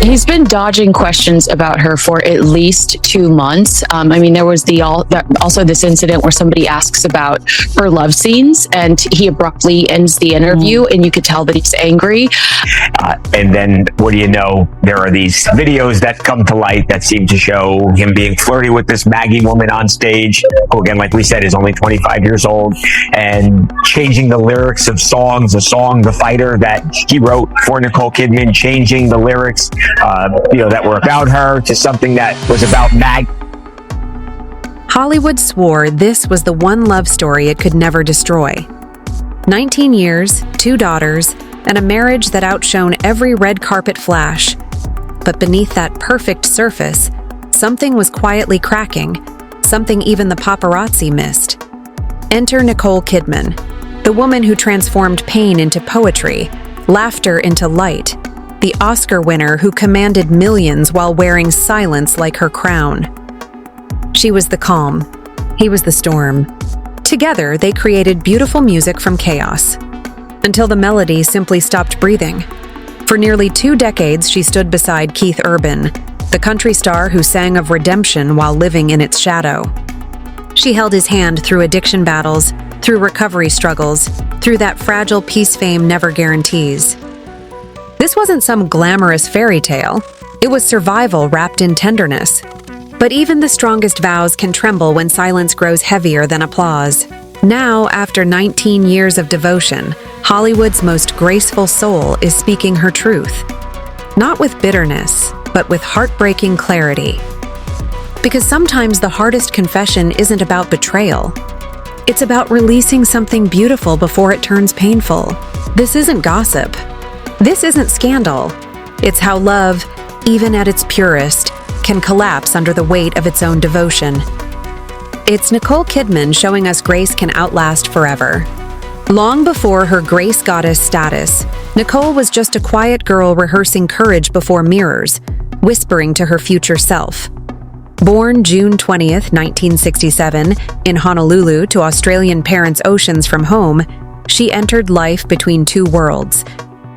He's been dodging questions about her for at least 2 months. There was also this incident where somebody asks about her love scenes, and he abruptly ends the interview, and you could tell that he's angry. And then, what do you know? There are these videos that come to light that seem to show him being flirty with this Maggie woman on stage, who, again, like we said, is only 25 years old, and changing the lyrics of songs. A song, "The Fighter," that he wrote for Nicole Kidman, changing the lyrics that were about her to something that was about Mag. Hollywood swore this was the one love story it could never destroy. 19 years, 2 daughters, and a marriage that outshone every red carpet flash. But beneath that perfect surface, something was quietly cracking, something even the paparazzi missed. Enter Nicole Kidman, the woman who transformed pain into poetry, laughter into light, the Oscar winner who commanded millions while wearing silence like her crown. She was the calm. He was the storm. Together, they created beautiful music from chaos, until the melody simply stopped breathing. For nearly 2 decades, she stood beside Keith Urban, the country star who sang of redemption while living in its shadow. She held his hand through addiction battles, through recovery struggles, through that fragile peace fame never guarantees. This wasn't some glamorous fairy tale. It was survival wrapped in tenderness. But even the strongest vows can tremble when silence grows heavier than applause. Now, after 19 years of devotion, Hollywood's most graceful soul is speaking her truth. Not with bitterness, but with heartbreaking clarity. Because sometimes the hardest confession isn't about betrayal. It's about releasing something beautiful before it turns painful. This isn't gossip. This isn't scandal. It's how love, even at its purest, can collapse under the weight of its own devotion. It's Nicole Kidman showing us grace can outlast forever. Long before her grace goddess status, Nicole was just a quiet girl rehearsing courage before mirrors, whispering to her future self. Born June 20th, 1967, in Honolulu to Australian parents oceans from home, she entered life between 2 worlds,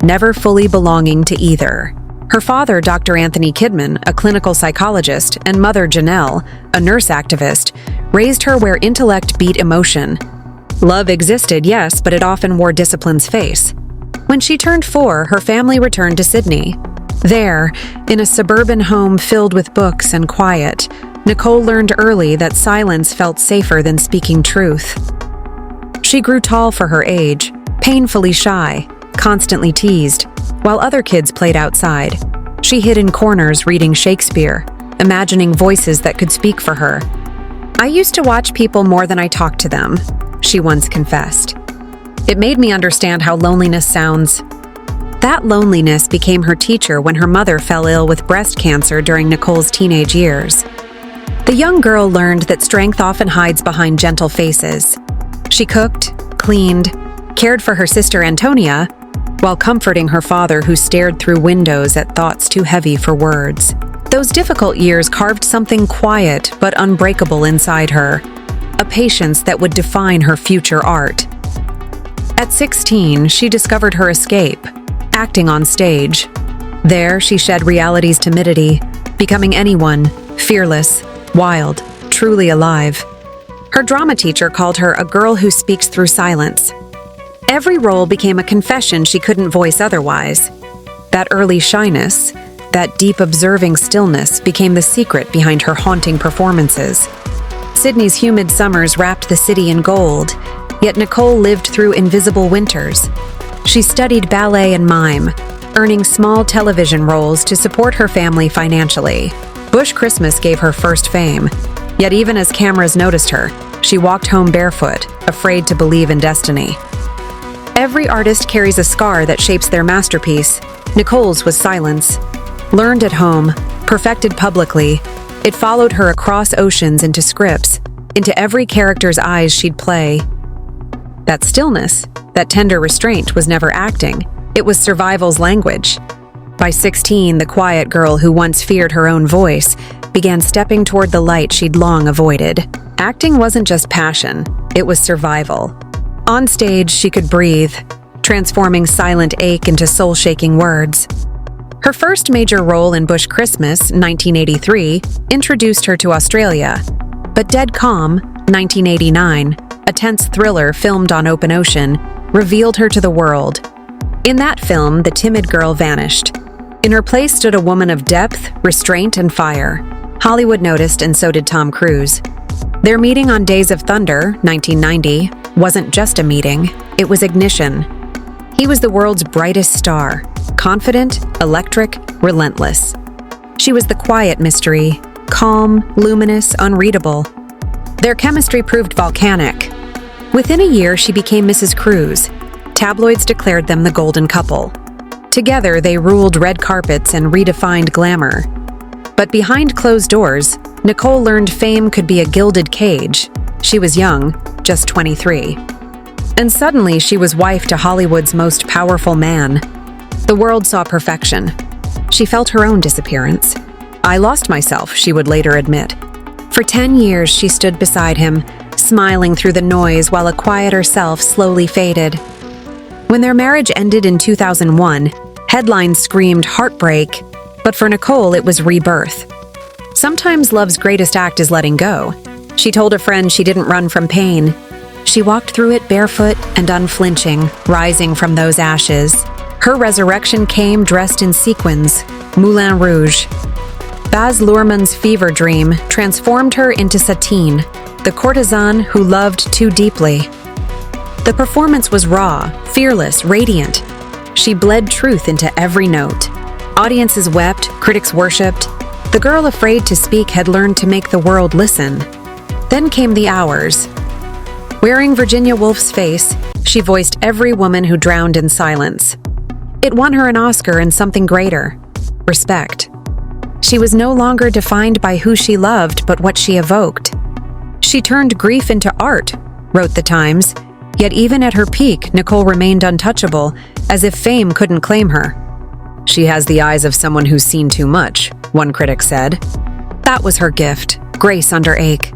never fully belonging to either. Her father, Dr. Anthony Kidman, a clinical psychologist, and mother, Janelle, a nurse activist, raised her where intellect beat emotion. Love existed, yes, but it often wore discipline's face. When she turned 4, her family returned to Sydney. There, in a suburban home filled with books and quiet, Nicole learned early that silence felt safer than speaking truth. She grew tall for her age, painfully shy, constantly teased, while other kids played outside. She hid in corners reading Shakespeare, imagining voices that could speak for her. "I used to watch people more than I talked to them," she once confessed. "It made me understand how loneliness sounds." That loneliness became her teacher when her mother fell ill with breast cancer during Nicole's teenage years. The young girl learned that strength often hides behind gentle faces. She cooked, cleaned, cared for her sister Antonia, while comforting her father who stared through windows at thoughts too heavy for words. Those difficult years carved something quiet but unbreakable inside her, a patience that would define her future art. At 16, she discovered her escape, acting on stage. There, she shed reality's timidity, becoming anyone, fearless, wild, truly alive. Her drama teacher called her a girl who speaks through silence. Every role became a confession she couldn't voice otherwise. That early shyness, that deep observing stillness became the secret behind her haunting performances. Sydney's humid summers wrapped the city in gold, yet Nicole lived through invisible winters. She studied ballet and mime, earning small television roles to support her family financially. Bush Christmas gave her first fame, yet even as cameras noticed her, she walked home barefoot, afraid to believe in destiny. Every artist carries a scar that shapes their masterpiece. Nicole's was silence. Learned at home, perfected publicly, it followed her across oceans into scripts, into every character's eyes she'd play. That stillness, that tender restraint was never acting. It was survival's language. By 16, the quiet girl who once feared her own voice began stepping toward the light she'd long avoided. Acting wasn't just passion, it was survival. On stage, she could breathe, transforming silent ache into soul-shaking words. Her first major role in Bush Christmas, 1983, introduced her to Australia. But Dead Calm, 1989, a tense thriller filmed on open ocean, revealed her to the world. In that film, the timid girl vanished. In her place stood a woman of depth, restraint, and fire. Hollywood noticed, and so did Tom Cruise. Their meeting on Days of Thunder, 1990, wasn't just a meeting, it was ignition. He was the world's brightest star, confident, electric, relentless. She was the quiet mystery, calm, luminous, unreadable. Their chemistry proved volcanic. Within a year, she became Mrs. Cruise. Tabloids declared them the golden couple. Together, they ruled red carpets and redefined glamour. But behind closed doors, Nicole learned fame could be a gilded cage. She was young, just 23. And suddenly, she was wife to Hollywood's most powerful man. The world saw perfection. She felt her own disappearance. "I lost myself," she would later admit. For 10 years, she stood beside him, smiling through the noise while a quieter self slowly faded. When their marriage ended in 2001, headlines screamed heartbreak, but for Nicole, it was rebirth. Sometimes love's greatest act is letting go. She told a friend she didn't run from pain. She walked through it barefoot and unflinching, rising from those ashes. Her resurrection came dressed in sequins, Moulin Rouge. Baz Luhrmann's fever dream transformed her into Satine, the courtesan who loved too deeply. The performance was raw, fearless, radiant. She bled truth into every note. Audiences wept, critics worshipped. The girl afraid to speak had learned to make the world listen. Then came the hours. Wearing Virginia Woolf's face, she voiced every woman who drowned in silence. It won her an Oscar and something greater: respect. She was no longer defined by who she loved, but what she evoked. She turned grief into art, wrote The Times, yet even at her peak, Nicole remained untouchable, as if fame couldn't claim her. "She has the eyes of someone who's seen too much," one critic said. That was her gift, grace under ache.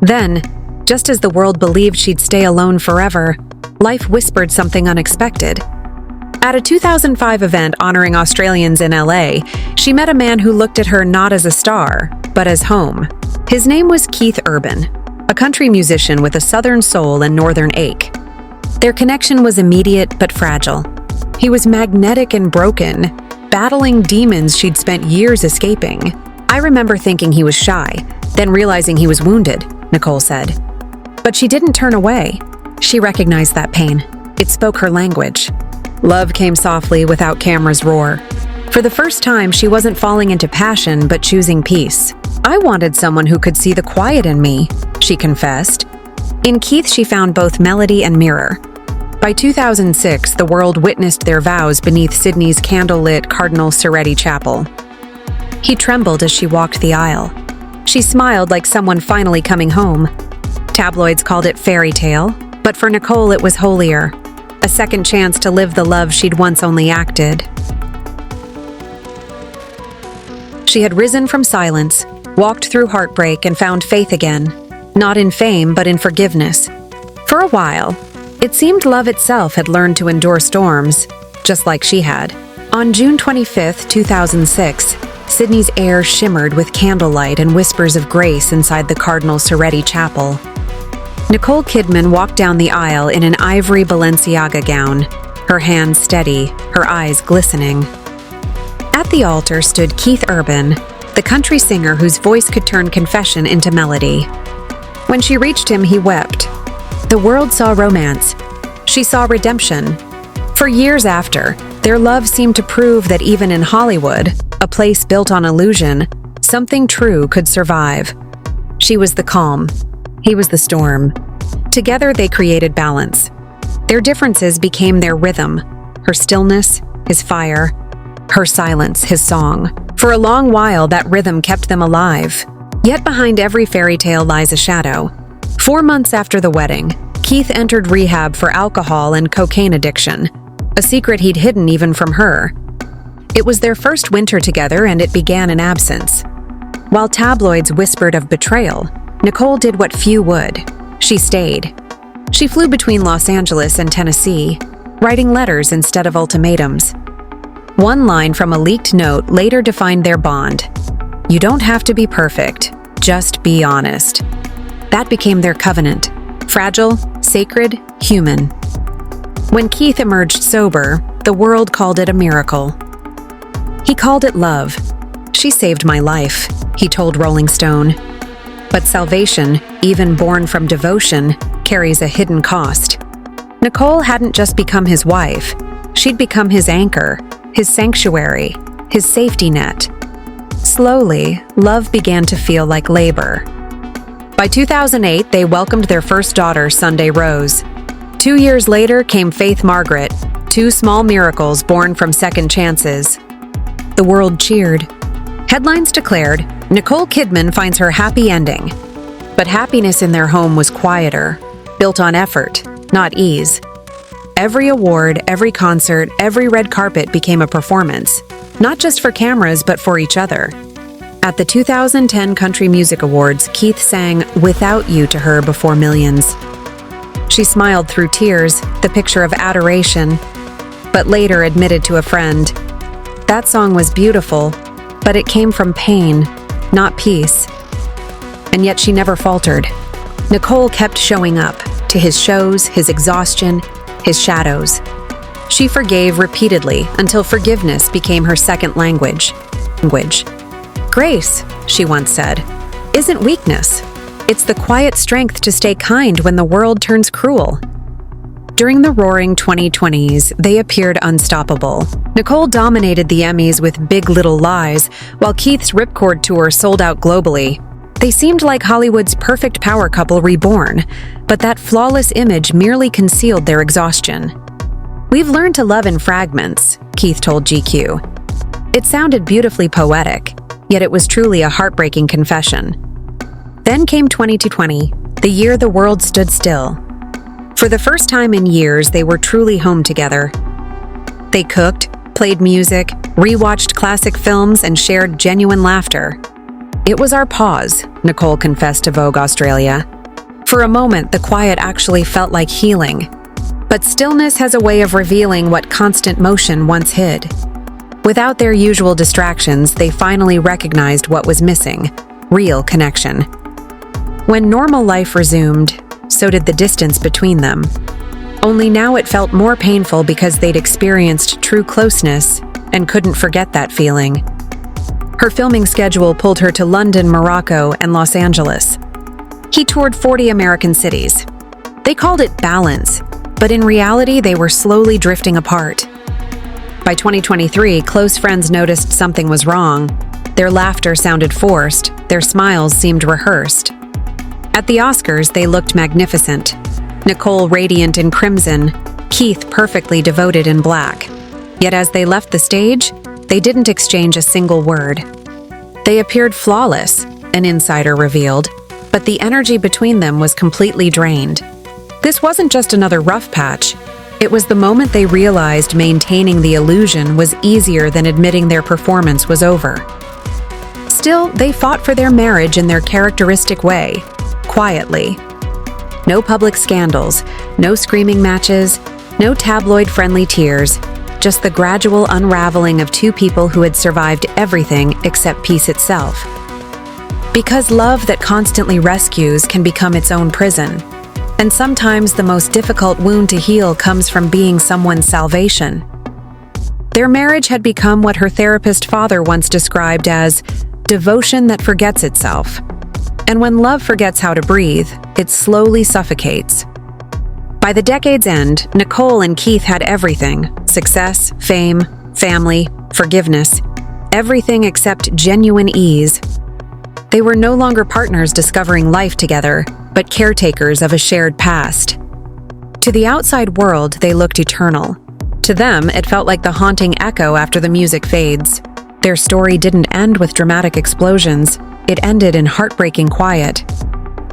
Then, just as the world believed she'd stay alone forever, life whispered something unexpected. At a 2005 event honoring Australians in LA, she met a man who looked at her not as a star, but as home. His name was Keith Urban, a country musician with a southern soul and northern ache. Their connection was immediate but fragile. He was magnetic and broken, battling demons she'd spent years escaping. "I remember thinking he was shy, then realizing he was wounded," Nicole said. But she didn't turn away. She recognized that pain. It spoke her language. Love came softly without cameras' roar. For the first time, she wasn't falling into passion, but choosing peace. "I wanted someone who could see the quiet in me," she confessed. In Keith, she found both melody and mirror. By 2006, the world witnessed their vows beneath Sydney's candlelit Cardinal Soretti Chapel. He trembled as she walked the aisle. She smiled like someone finally coming home. Tabloids called it fairy tale, but for Nicole it was holier. A second chance to live the love she'd once only acted. She had risen from silence, walked through heartbreak, and found faith again. Not in fame, but in forgiveness. For a while, it seemed love itself had learned to endure storms, just like she had. On June 25, 2006, Sydney's air shimmered with candlelight and whispers of grace inside the Cardinal Soretti Chapel. Nicole Kidman walked down the aisle in an ivory Balenciaga gown, her hands steady, her eyes glistening. At the altar stood Keith Urban, the country singer whose voice could turn confession into melody. When she reached him, he wept. The world saw romance. She saw redemption. For years after, their love seemed to prove that even in Hollywood, a place built on illusion, something true could survive. She was the calm. He was the storm. Together, they created balance. Their differences became their rhythm. Her stillness, his fire. Her silence, his song. For a long while, that rhythm kept them alive. Yet behind every fairy tale lies a shadow. 4 months after the wedding, Keith entered rehab for alcohol and cocaine addiction, a secret he'd hidden even from her. It was their first winter together, and it began in absence. While tabloids whispered of betrayal, Nicole did what few would. She stayed. She flew between Los Angeles and Tennessee, writing letters instead of ultimatums. One line from a leaked note later defined their bond. "You don't have to be perfect, just be honest." That became their covenant. Fragile, sacred, human. When Keith emerged sober, the world called it a miracle. He called it love. "She saved my life," he told Rolling Stone. But salvation, even born from devotion, carries a hidden cost. Nicole hadn't just become his wife. She'd become his anchor, his sanctuary, his safety net. Slowly, love began to feel like labor. By 2008, they welcomed their first daughter, Sunday Rose. 2 years later came Faith Margaret, two small miracles born from second chances. The world cheered. Headlines declared, Nicole Kidman finds her happy ending. But happiness in their home was quieter, built on effort, not ease. Every award, every concert, every red carpet became a performance, not just for cameras, but for each other. At the 2010 Country Music Awards, Keith sang "Without You" to her before millions. She smiled through tears, the picture of adoration, but later admitted to a friend, that song was beautiful, but it came from pain, not peace. And yet she never faltered. Nicole kept showing up, to his shows, his exhaustion, his shadows. She forgave repeatedly until forgiveness became her second language. "Grace," she once said, "isn't weakness. It's the quiet strength to stay kind when the world turns cruel." During the roaring 2020s, they appeared unstoppable. Nicole dominated the Emmys with Big Little Lies, while Keith's Ripcord tour sold out globally. They seemed like Hollywood's perfect power couple reborn, but that flawless image merely concealed their exhaustion. "We've learned to love in fragments," Keith told GQ. It sounded beautifully poetic, yet it was truly a heartbreaking confession. Then came 2020, the year the world stood still. For the first time in years, they were truly home together. They cooked, played music, rewatched classic films, and shared genuine laughter. "It was our pause," Nicole confessed to Vogue Australia. "For a moment, the quiet actually felt like healing. But stillness has a way of revealing what constant motion once hid." Without their usual distractions, they finally recognized what was missing: real connection. When normal life resumed, so did the distance between them. Only now it felt more painful because they'd experienced true closeness and couldn't forget that feeling. Her filming schedule pulled her to London, Morocco, and Los Angeles. He toured 40 American cities. They called it balance, but in reality, they were slowly drifting apart. By 2023, close friends noticed something was wrong. Their laughter sounded forced, their smiles seemed rehearsed. At the Oscars, they looked magnificent. Nicole radiant in crimson, Keith perfectly devoted in black. Yet as they left the stage, they didn't exchange a single word. They appeared flawless, an insider revealed, but the energy between them was completely drained. This wasn't just another rough patch. It was the moment they realized maintaining the illusion was easier than admitting their performance was over. Still, they fought for their marriage in their characteristic way, quietly. No public scandals, no screaming matches, no tabloid-friendly tears, just the gradual unraveling of two people who had survived everything except peace itself. Because love that constantly rescues can become its own prison. And sometimes the most difficult wound to heal comes from being someone's salvation. Their marriage had become what her therapist father once described as devotion that forgets itself. And when love forgets how to breathe, it slowly suffocates. By the decade's end, Nicole and Keith had everything: success, fame, family, forgiveness, everything except genuine ease. They were no longer partners discovering life together, but caretakers of a shared past. To the outside world, they looked eternal. To them, it felt like the haunting echo after the music fades. Their story didn't end with dramatic explosions. It ended in heartbreaking quiet.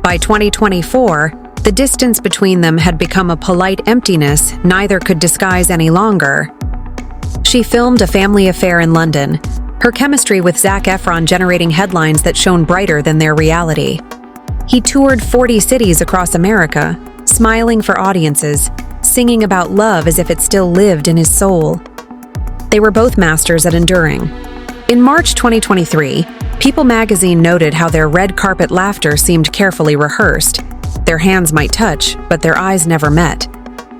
By 2024, the distance between them had become a polite emptiness neither could disguise any longer. She filmed a family affair in London, her chemistry with Zac Efron generating headlines that shone brighter than their reality. He toured 40 cities across America, smiling for audiences, singing about love as if it still lived in his soul. They were both masters at enduring. In March 2023, People magazine noted how their red carpet laughter seemed carefully rehearsed. Their hands might touch, but their eyes never met.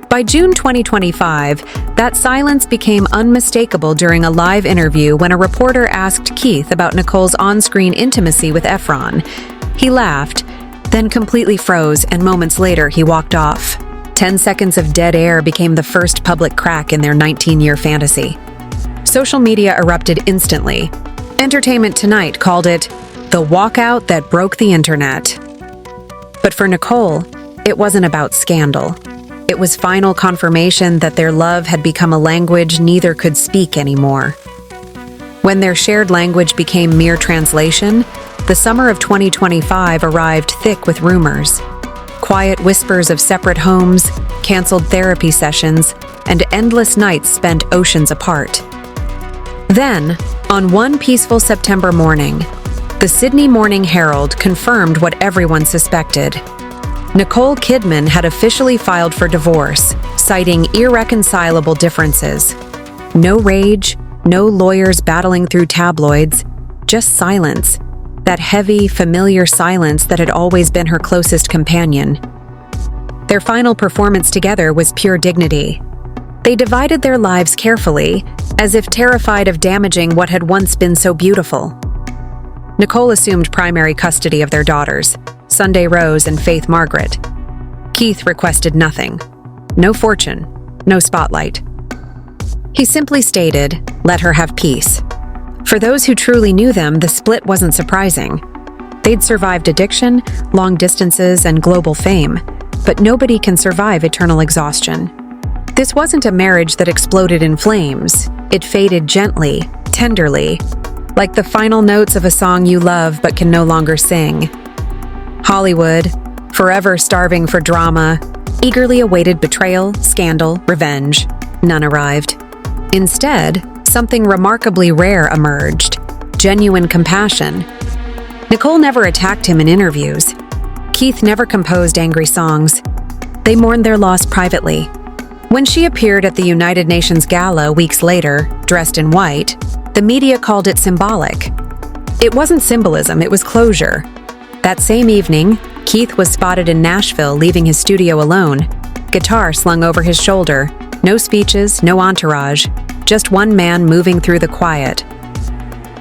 By June 2025, that silence became unmistakable during a live interview when a reporter asked Keith about Nicole's on-screen intimacy with Efron. He laughed, then completely froze, and moments later he walked off. 10 seconds of dead air became the first public crack in their 19-year fantasy. Social media erupted instantly. Entertainment Tonight called it the walkout that broke the internet. But for Nicole, it wasn't about scandal. It was final confirmation that their love had become a language neither could speak anymore. When their shared language became mere translation, the summer of 2025 arrived thick with rumors. Quiet whispers of separate homes, canceled therapy sessions, and endless nights spent oceans apart. Then, on one peaceful September morning, the Sydney Morning Herald confirmed what everyone suspected. Nicole Kidman had officially filed for divorce, citing irreconcilable differences. No rage, no lawyers battling through tabloids, just silence. That heavy, familiar silence that had always been her closest companion. Their final performance together was pure dignity. They divided their lives carefully, as if terrified of damaging what had once been so beautiful. Nicole assumed primary custody of their daughters, Sunday Rose and Faith Margaret. Keith requested nothing. No fortune, no spotlight. He simply stated, "Let her have peace." For those who truly knew them, the split wasn't surprising. They'd survived addiction, long distances, and global fame, but nobody can survive eternal exhaustion. This wasn't a marriage that exploded in flames. It faded gently, tenderly, like the final notes of a song you love but can no longer sing. Hollywood, forever starving for drama, eagerly awaited betrayal, scandal, revenge. None arrived. Instead, something remarkably rare emerged: genuine compassion. Nicole never attacked him in interviews. Keith never composed angry songs. They mourned their loss privately. When she appeared at the United Nations Gala weeks later, dressed in white, the media called it symbolic. It wasn't symbolism, it was closure. That same evening, Keith was spotted in Nashville leaving his studio alone, guitar slung over his shoulder, no speeches, no entourage, just one man moving through the quiet.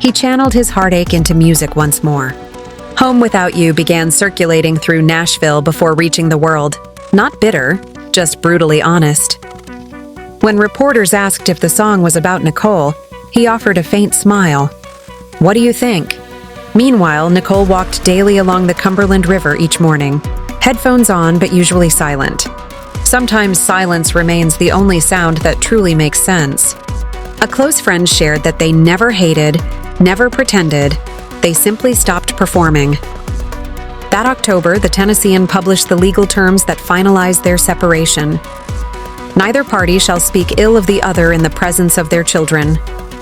He channeled his heartache into music once more. Home Without You began circulating through Nashville before reaching the world. Not bitter, just brutally honest. When reporters asked if the song was about Nicole, he offered a faint smile. "What do you think?" Meanwhile, Nicole walked daily along the Cumberland River each morning, headphones on but usually silent. Sometimes silence remains the only sound that truly makes sense. A close friend shared that they never hated, never pretended, they simply stopped performing. That October, the Tennessean published the legal terms that finalized their separation. Neither party shall speak ill of the other in the presence of their children.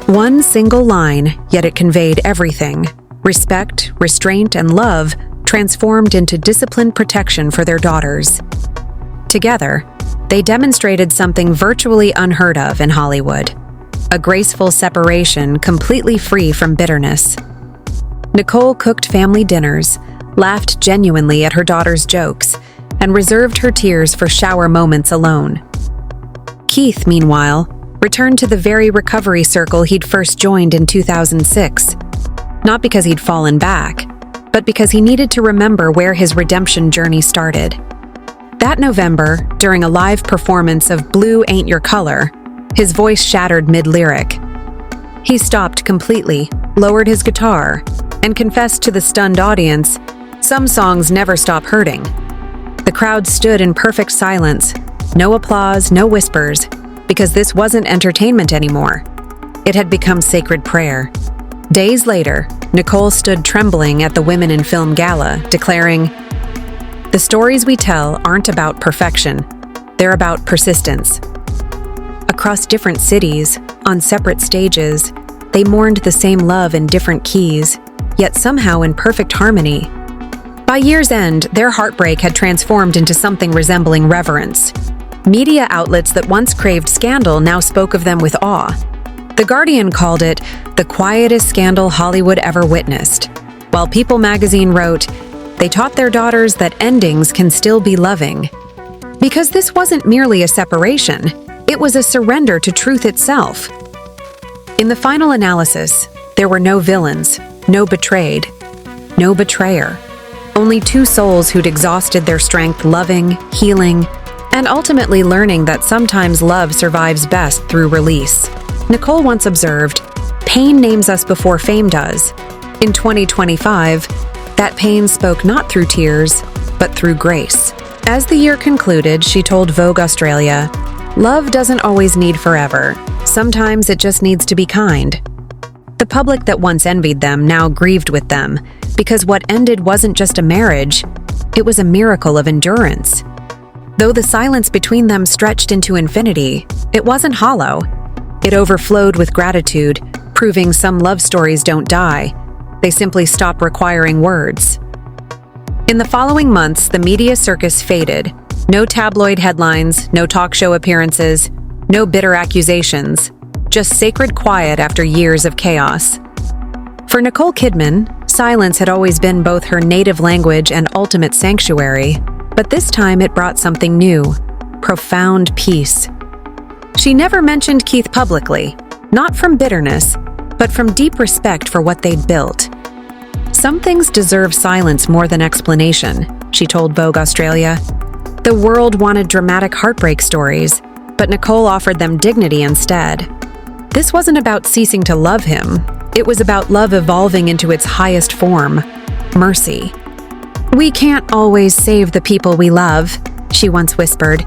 One single line, yet it conveyed everything. Respect, restraint, and love transformed into disciplined protection for their daughters. Together, they demonstrated something virtually unheard of in Hollywood: a graceful separation completely free from bitterness. Nicole cooked family dinners, laughed genuinely at her daughter's jokes, and reserved her tears for shower moments alone. Keith, meanwhile, returned to the very recovery circle he'd first joined in 2006. Not because he'd fallen back, but because he needed to remember where his redemption journey started. That November, during a live performance of Blue Ain't Your Color, his voice shattered mid-lyric. He stopped completely, lowered his guitar, and confessed to the stunned audience, "Some songs never stop hurting." The crowd stood in perfect silence, no applause, no whispers, because this wasn't entertainment anymore. It had become sacred prayer. Days later, Nicole stood trembling at the Women in Film Gala, declaring, "The stories we tell aren't about perfection. They're about persistence." Across different cities, on separate stages, they mourned the same love in different keys, yet somehow in perfect harmony. By year's end, their heartbreak had transformed into something resembling reverence. Media outlets that once craved scandal now spoke of them with awe. The Guardian called it the quietest scandal Hollywood ever witnessed, while People magazine wrote, they taught their daughters that endings can still be loving. Because this wasn't merely a separation, it was a surrender to truth itself. In the final analysis, there were no villains, no betrayed, no betrayer. Only two souls who'd exhausted their strength loving, healing, and ultimately learning that sometimes love survives best through release. Nicole once observed, "Pain names us before fame does." In 2025, that pain spoke not through tears, but through grace. As the year concluded, she told Vogue Australia, "Love doesn't always need forever. Sometimes it just needs to be kind." The public that once envied them now grieved with them, because what ended wasn't just a marriage, it was a miracle of endurance. Though the silence between them stretched into infinity, it wasn't hollow. It overflowed with gratitude, proving some love stories don't die. They simply stop requiring words. In the following months, the media circus faded. No tabloid headlines, no talk show appearances, no bitter accusations, just sacred quiet after years of chaos. For Nicole Kidman, silence had always been both her native language and ultimate sanctuary, but this time it brought something new, profound peace. She never mentioned Keith publicly, not from bitterness, but from deep respect for what they'd built. "Some things deserve silence more than explanation," she told Vogue Australia. The world wanted dramatic heartbreak stories, but Nicole offered them dignity instead. This wasn't about ceasing to love him. It was about love evolving into its highest form, mercy. "We can't always save the people we love," she once whispered,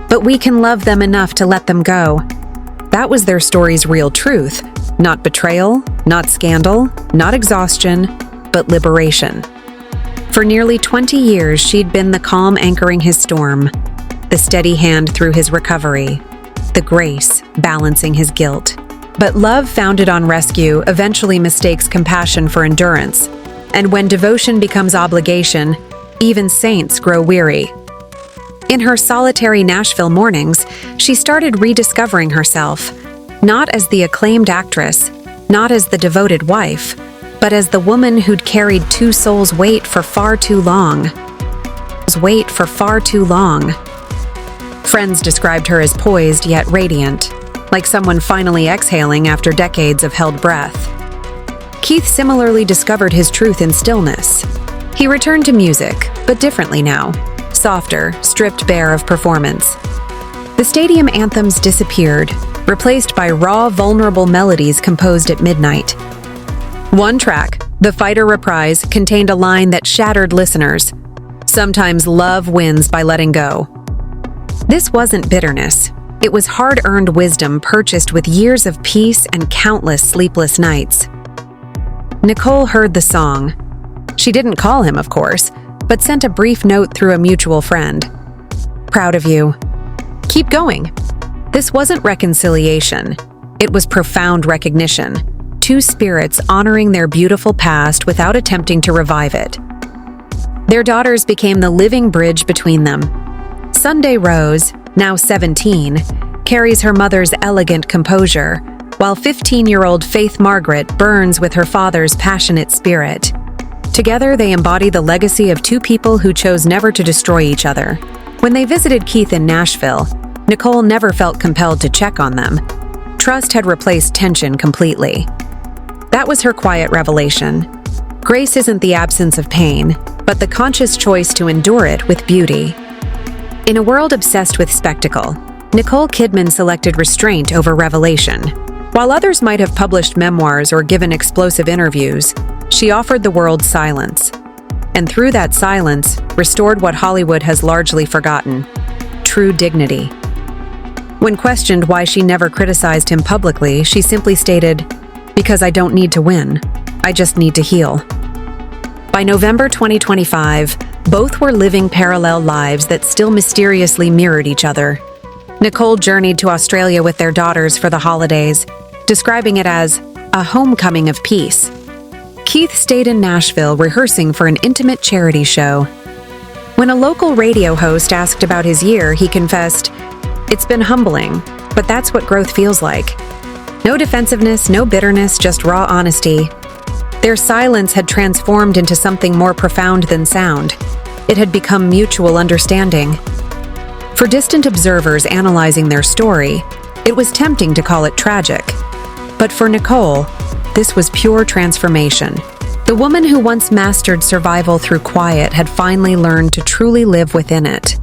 "but we can love them enough to let them go." That was their story's real truth. Not betrayal, not scandal, not exhaustion, but liberation. For nearly 20 years, she'd been the calm anchoring his storm, the steady hand through his recovery, the grace balancing his guilt. But love founded on rescue eventually mistakes compassion for endurance. And when devotion becomes obligation, even saints grow weary. In her solitary Nashville mornings, she started rediscovering herself, not as the acclaimed actress, not as the devoted wife, but as the woman who'd carried two souls' weight for far too long. Friends described her as poised yet radiant, like someone finally exhaling after decades of held breath. Keith similarly discovered his truth in stillness. He returned to music, but differently now, softer, stripped bare of performance. The stadium anthems disappeared, replaced by raw, vulnerable melodies composed at midnight. One track, The Fighter Reprise, contained a line that shattered listeners. "Sometimes love wins by letting go." This wasn't bitterness. It was hard-earned wisdom purchased with years of peace and countless sleepless nights. Nicole heard the song. She didn't call him, of course, but sent a brief note through a mutual friend. "Proud of you. Keep going." This wasn't reconciliation. It was profound recognition. Two spirits honoring their beautiful past without attempting to revive it. Their daughters became the living bridge between them. Sunday Rose, now 17, carries her mother's elegant composure, while 15-year-old Faith Margaret burns with her father's passionate spirit. Together, they embody the legacy of two people who chose never to destroy each other. When they visited Keith in Nashville, Nicole never felt compelled to check on them. Trust had replaced tension completely. That was her quiet revelation. Grace isn't the absence of pain, but the conscious choice to endure it with beauty. In a world obsessed with spectacle, Nicole Kidman selected restraint over revelation. While others might have published memoirs or given explosive interviews, she offered the world silence. And through that silence, restored what Hollywood has largely forgotten: true dignity. When questioned why she never criticized him publicly, she simply stated, "Because I don't need to win. I just need to heal." By November 2025, both were living parallel lives that still mysteriously mirrored each other. Nicole journeyed to Australia with their daughters for the holidays, describing it as a homecoming of peace. Keith stayed in Nashville rehearsing for an intimate charity show. When a local radio host asked about his year, he confessed, "It's been humbling, but that's what growth feels like." No defensiveness, no bitterness, just raw honesty. Their silence had transformed into something more profound than sound. It had become mutual understanding. For distant observers analyzing their story, it was tempting to call it tragic. But for Nicole, this was pure transformation. The woman who once mastered survival through quiet had finally learned to truly live within it.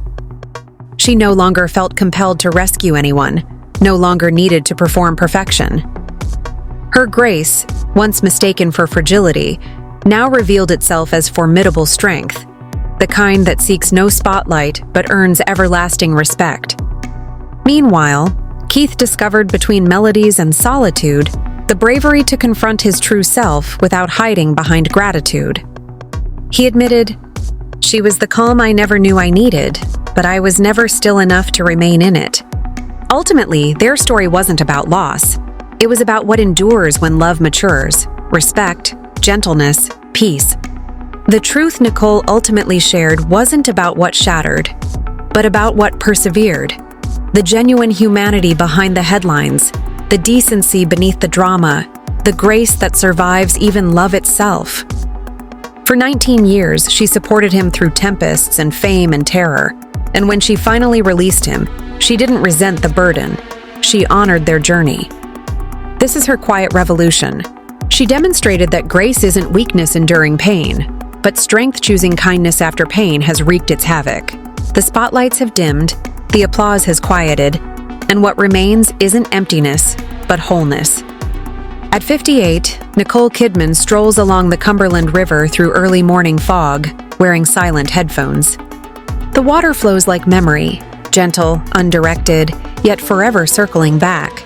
She no longer felt compelled to rescue anyone, no longer needed to perform perfection. Her grace, once mistaken for fragility, now revealed itself as formidable strength, the kind that seeks no spotlight but earns everlasting respect. Meanwhile, Keith discovered between melodies and solitude the bravery to confront his true self without hiding behind gratitude. He admitted, "She was the calm I never knew I needed, but I was never still enough to remain in it." Ultimately, their story wasn't about loss. It was about what endures when love matures: respect, gentleness, peace. The truth Nicole ultimately shared wasn't about what shattered, but about what persevered. The genuine humanity behind the headlines, the decency beneath the drama, the grace that survives even love itself. For 19 years, she supported him through tempests and fame and terror. And when she finally released him, she didn't resent the burden. She honored their journey. This is her quiet revolution. She demonstrated that grace isn't weakness enduring pain, but strength choosing kindness after pain has wreaked its havoc. The spotlights have dimmed, the applause has quieted, and what remains isn't emptiness, but wholeness. At 58, Nicole Kidman strolls along the Cumberland River through early morning fog, wearing silent headphones. The water flows like memory, gentle, undirected, yet forever circling back.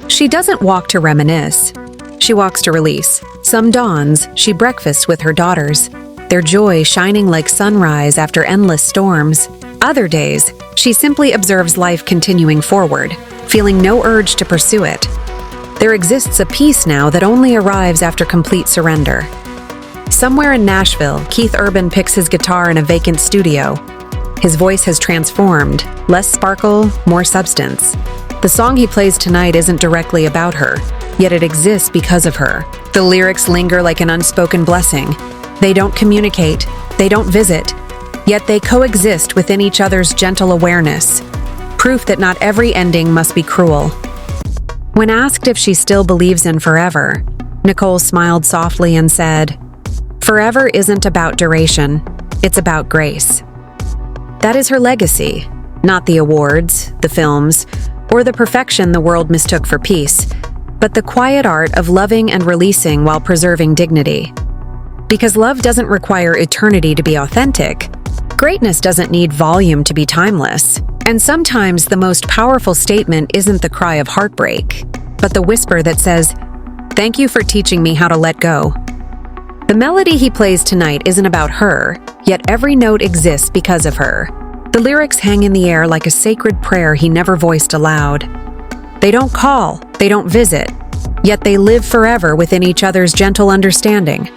She doesn't walk to reminisce. She walks to release. Some dawns, she breakfasts with her daughters, their joy shining like sunrise after endless storms. Other days, she simply observes life continuing forward, feeling no urge to pursue it. There exists a peace now that only arrives after complete surrender. Somewhere in Nashville, Keith Urban picks his guitar in a vacant studio. His voice has transformed, less sparkle, more substance. The song he plays tonight isn't directly about her, yet it exists because of her. The lyrics linger like an unspoken blessing. They don't communicate, they don't visit, yet they coexist within each other's gentle awareness. Proof that not every ending must be cruel. When asked if she still believes in forever, Nicole smiled softly and said, "Forever isn't about duration, it's about grace." That is her legacy, not the awards, the films, or the perfection the world mistook for peace, but the quiet art of loving and releasing while preserving dignity. Because love doesn't require eternity to be authentic, greatness doesn't need volume to be timeless. And sometimes the most powerful statement isn't the cry of heartbreak, but the whisper that says, "Thank you for teaching me how to let go." The melody he plays tonight isn't about her, yet every note exists because of her. The lyrics hang in the air like a sacred prayer he never voiced aloud. They don't call, they don't visit, yet they live forever within each other's gentle understanding,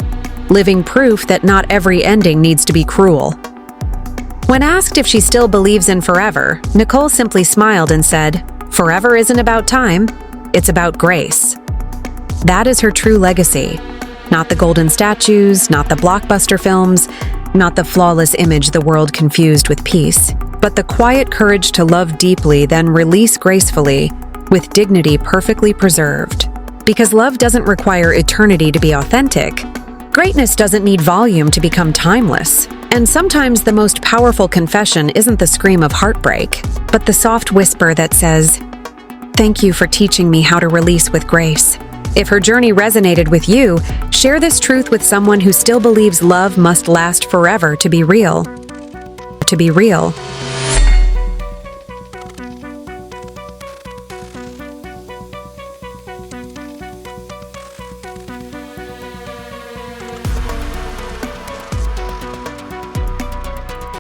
living proof that not every ending needs to be cruel. When asked if she still believes in forever, Nicole simply smiled and said, "Forever isn't about time, it's about grace." That is her true legacy. Not the golden statues, not the blockbuster films, not the flawless image the world confused with peace, but the quiet courage to love deeply, then release gracefully, with dignity perfectly preserved. Because love doesn't require eternity to be authentic, greatness doesn't need volume to become timeless. And sometimes the most powerful confession isn't the scream of heartbreak, but the soft whisper that says, "Thank you for teaching me how to release with grace." If her journey resonated with you, share this truth with someone who still believes love must last forever to be real. To be real.